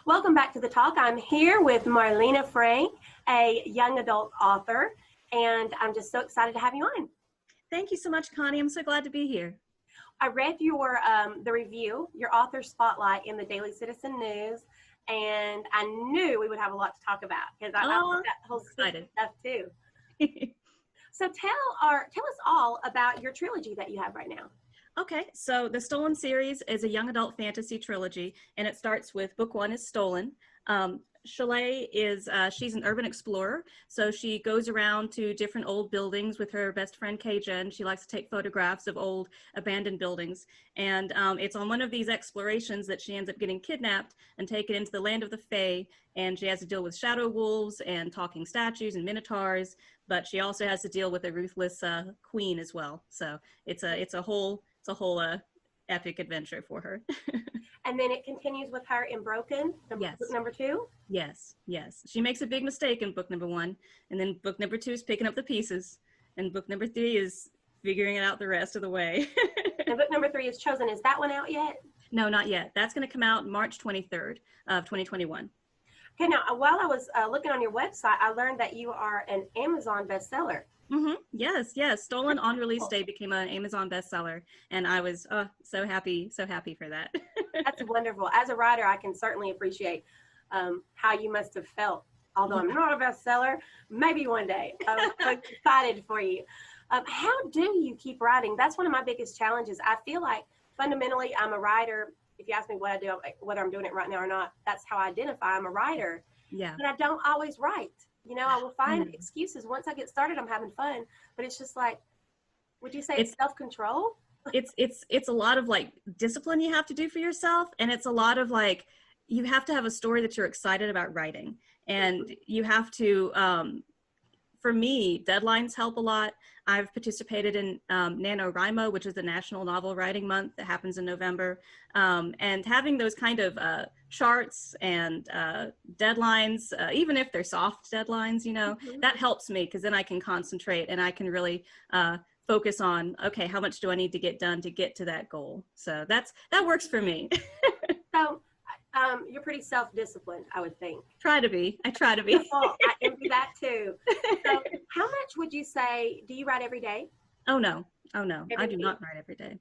Welcome back to the talk. I'm here with Marlena Frank, a young adult author, and I'm just so excited to have you on. Thank you so much, Connie. I'm so glad to be here. I read your the review, your author spotlight in the Daily Citizen News, and I knew we would have a lot to talk about because I like that whole stuff too. So tell us all about your trilogy that you have right now. Okay, so the Stolen series is a young adult fantasy trilogy, and it starts with book one is Stolen. Chalet is, she's an urban explorer, so she goes around to different old buildings with her best friend Kaja, and she likes to take photographs of old abandoned buildings. And it's on one of these explorations that she ends up getting kidnapped and taken into the land of the Fae, and she has to deal with shadow wolves and talking statues and minotaurs, but she also has to deal with a ruthless queen as well. So it's a whole epic adventure for her. And then it continues with her in Broken, yes. Book number 2? Yes. She makes a big mistake in book number 1, and then book number 2 is picking up the pieces, and book number 3 is figuring it out the rest of the way. And book number 3 is Chosen. Is that one out yet? No, not yet. That's going to come out March 23rd of 2021. Okay, now while I was looking on your website, I learned that you are an Amazon bestseller. Mm-hmm. Yes. Stolen on release day became an Amazon bestseller, and I was so happy for that. That's wonderful. As a writer, I can certainly appreciate how you must have felt. Although I'm not a bestseller, maybe one day. I'm excited for you. How do you keep writing? That's one of my biggest challenges. I feel like fundamentally I'm a writer. If you ask me what I do, whether I'm doing it right now or not, that's how I identify. I'm a writer. Yeah. But I don't always write. You know, I will find excuses. Once I get started, I'm having fun. But it's just like, would you say it's self-control? It's a lot of like discipline you have to do for yourself. And it's a lot of like, you have to have a story that you're excited about writing. And you have to, for me, deadlines help a lot. I've participated in NaNoWriMo, which is the National Novel Writing Month that happens in November. And having those kind of charts and deadlines, even if they're soft deadlines, you know, that helps me because then I can concentrate and I can really focus on, okay, how much do I need to get done to get to that goal? So that works for me. So you're pretty self-disciplined, I would think. I try to be. Well, I envy that too. So how much would you say, do you write every day? Oh no, I do not write every day.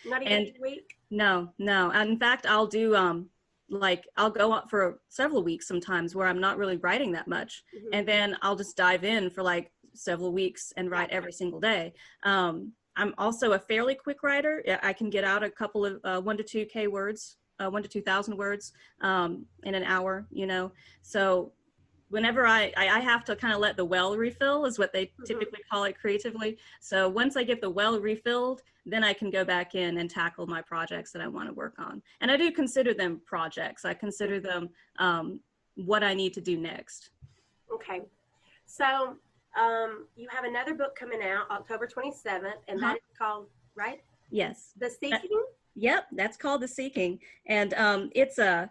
Not even every week? No. In fact, I'll do, I'll go up for several weeks sometimes where I'm not really writing that much. And then I'll just dive in for like several weeks and write every single day. I'm also a fairly quick writer. I can get out a couple of 1 to 2K words. 1 to 2,000 words in an hour, you know. So whenever I have to kind of let the well refill is what they typically call it creatively. So once I get the well refilled, then I can go back in and tackle my projects that I want to work on. And I do consider them projects. I consider them what I need to do next. Okay. So you have another book coming out October 27th, and that is called, right? Yes. The Seeking? Yep, that's called The Seeking. And it's I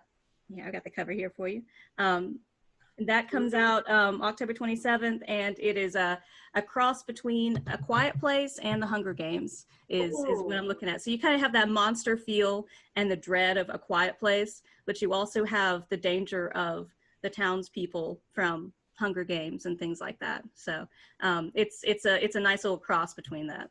got the cover here for you. That comes out October 27th, and it is a cross between A Quiet Place and The Hunger Games is what I'm looking at. So you kind of have that monster feel and the dread of A Quiet Place, but you also have the danger of the townspeople from Hunger Games and things like that. So it's a nice little cross between that.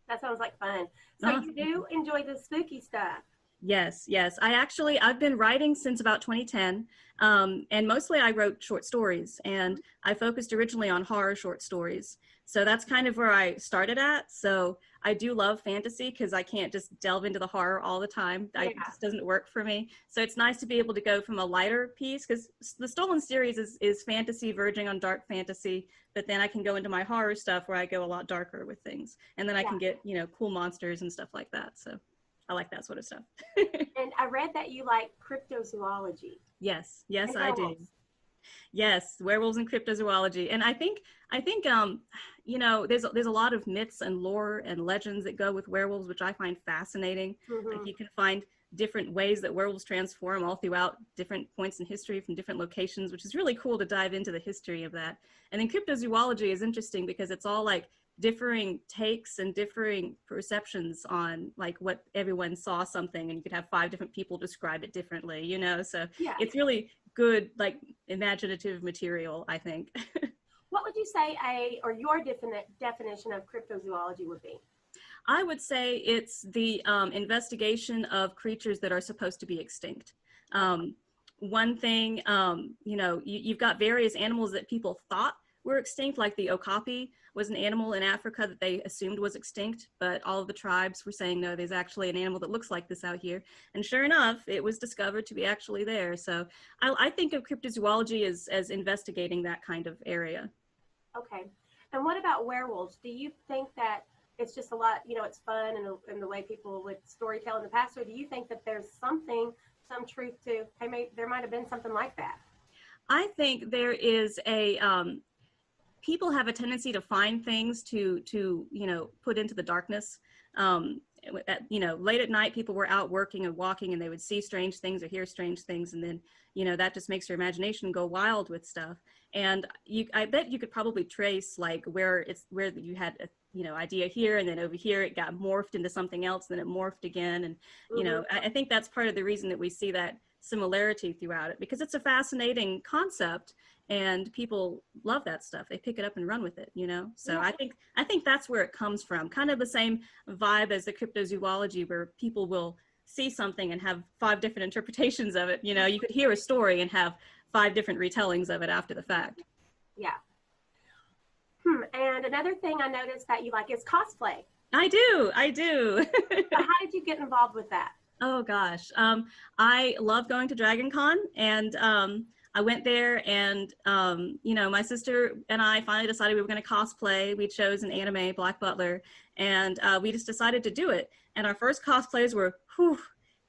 That sounds like fun. So you do enjoy the spooky stuff? Yes. I've been writing since about 2010, and mostly I wrote short stories, and I focused originally on horror short stories. So that's kind of where I started at. So I do love fantasy because I can't just delve into the horror all the time. It just doesn't work for me. So it's nice to be able to go from a lighter piece, because the Stolen series is fantasy verging on dark fantasy, but then I can go into my horror stuff where I go a lot darker with things. And then I can get, you know, cool monsters and stuff like that. So I like that sort of stuff. And I read that you like cryptozoology. Yes, I do. Yes, werewolves and cryptozoology. And I think you know, there's a lot of myths and lore and legends that go with werewolves, which I find fascinating. Like you can find different ways that werewolves transform all throughout different points in history from different locations, which is really cool to dive into the history of that. And then cryptozoology is interesting because it's all like differing takes and differing perceptions on like what everyone saw something, and you could have 5 different people describe it differently, you know, so Yeah. it's really good, like imaginative material, I think. What would you say your definition of cryptozoology would be? I would say it's the investigation of creatures that are supposed to be extinct. One thing, you know, you've got various animals that people thought were extinct, like the okapi was an animal in Africa that they assumed was extinct, but all of the tribes were saying, no, there's actually an animal that looks like this out here. And sure enough, it was discovered to be actually there. So I think of cryptozoology as investigating that kind of area. Okay. And what about werewolves? Do you think that it's just a lot, you know, it's fun and the way people would storytell in the past, or do you think that there's some truth to, hey, there might have been something like that? I think there is people have a tendency to find things to you know, put into the darkness. You know, late at night, people were out working and walking, and they would see strange things or hear strange things, and then, you know, that just makes your imagination go wild with stuff. And I bet you could probably trace like where you had a, you know, idea here, and then over here it got morphed into something else, then it morphed again, and you know, I think that's part of the reason that we see that similarity throughout it, because it's a fascinating concept and people love that stuff. They pick it up and run with it, you know. So yeah. I think that's where it comes from, kind of the same vibe as the cryptozoology, where people will see something and have 5 different interpretations of it. You know, you could hear a story and have 5 different retellings of it after the fact. Yeah. And another thing I noticed that you like is cosplay. I do. So how did you get involved with that? Oh gosh, I love going to Dragon Con, and I went there, and you know, my sister and I finally decided we were going to cosplay. We chose an anime, Black Butler, and we just decided to do it. And our first cosplays were,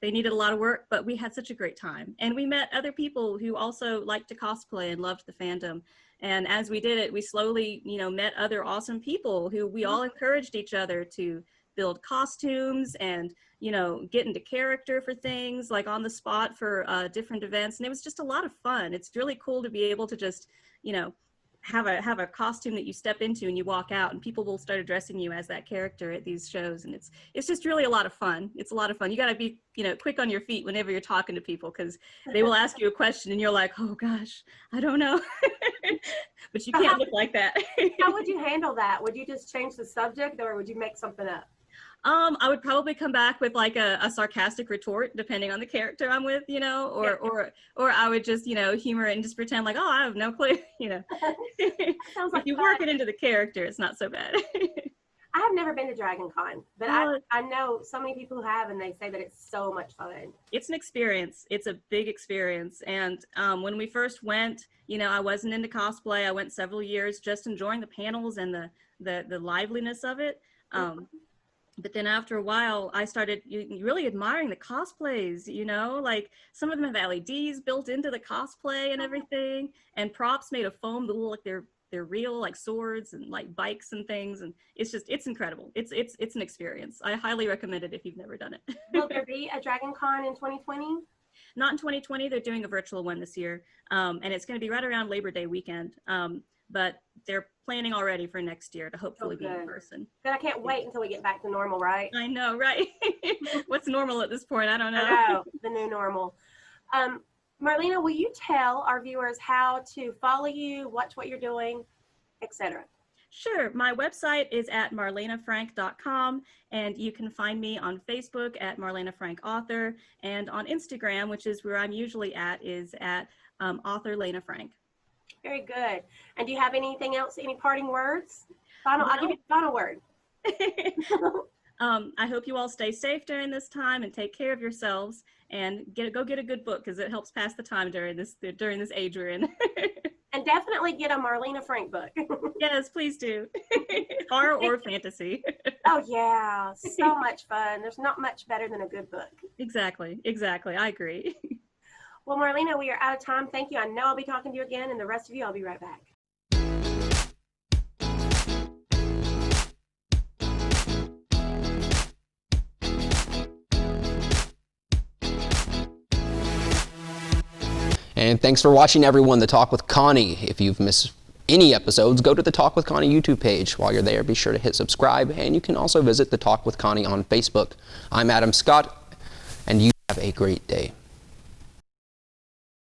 they needed a lot of work, but we had such a great time. And we met other people who also liked to cosplay and loved the fandom. And as we did it, we slowly, you know, met other awesome people who we all encouraged each other to build costumes and, you know, get into character for things like on the spot for different events. And it was just a lot of fun. It's really cool to be able to just, you know, have a costume that you step into and you walk out, and people will start addressing you as that character at these shows. And it's just really a lot of fun. It's a lot of fun. You got to be, you know, quick on your feet whenever you're talking to people, because they will ask you a question and you're like, oh gosh, I don't know. But you can't look like that. How would you handle that? Would you just change the subject, or would you make something up? I would probably come back with like a sarcastic retort, depending on the character I'm with, you know, or I would just, you know, humor it and just pretend like, oh, I have no clue, you know. Sounds like if you fun. work it into the character, it's not so bad. I have never been to Dragon Con, but I know so many people who have, and they say that it's so much fun. It's an experience. It's a big experience. And when we first went, you know, I wasn't into cosplay. I went several years just enjoying the panels and the liveliness of it. But then after a while, I started really admiring the cosplays, you know, like some of them have LEDs built into the cosplay and everything, and props made of foam that look like they're real, like swords and like bikes and things. And it's incredible. It's an experience. I highly recommend it if you've never done it. Will there be a Dragon Con in 2020? Not in 2020. They're doing a virtual one this year. And it's going to be right around Labor Day weekend. But they're planning already for next year to hopefully be in person. But I can't wait until we get back to normal, right? I know, right? What's normal at this point? I don't know. I know, the new normal. Marlena, will you tell our viewers how to follow you, watch what you're doing, etc.? Sure. My website is at marlenafrank.com, and you can find me on Facebook at Marlena Frank Author, and on Instagram, which is where I'm usually at, is at Author Lena Frank. Very good. And do you have anything else, any parting words? I'll give you the final word. I hope you all stay safe during this time and take care of yourselves, and go get a good book, because it helps pass the time during this age we're in. And definitely get a Marlena Frank book. Yes, please do. Horror or fantasy. Oh yeah, so much fun. There's not much better than a good book. Exactly. I agree. Well, Marlena, we are out of time. Thank you. I know I'll be talking to you again, and the rest of you, I'll be right back. And thanks for watching, everyone, The Talk with Connie. If you've missed any episodes, go to the Talk with Connie YouTube page. While you're there, be sure to hit subscribe, and you can also visit the Talk with Connie on Facebook. I'm Adam Scott, and you have a great day.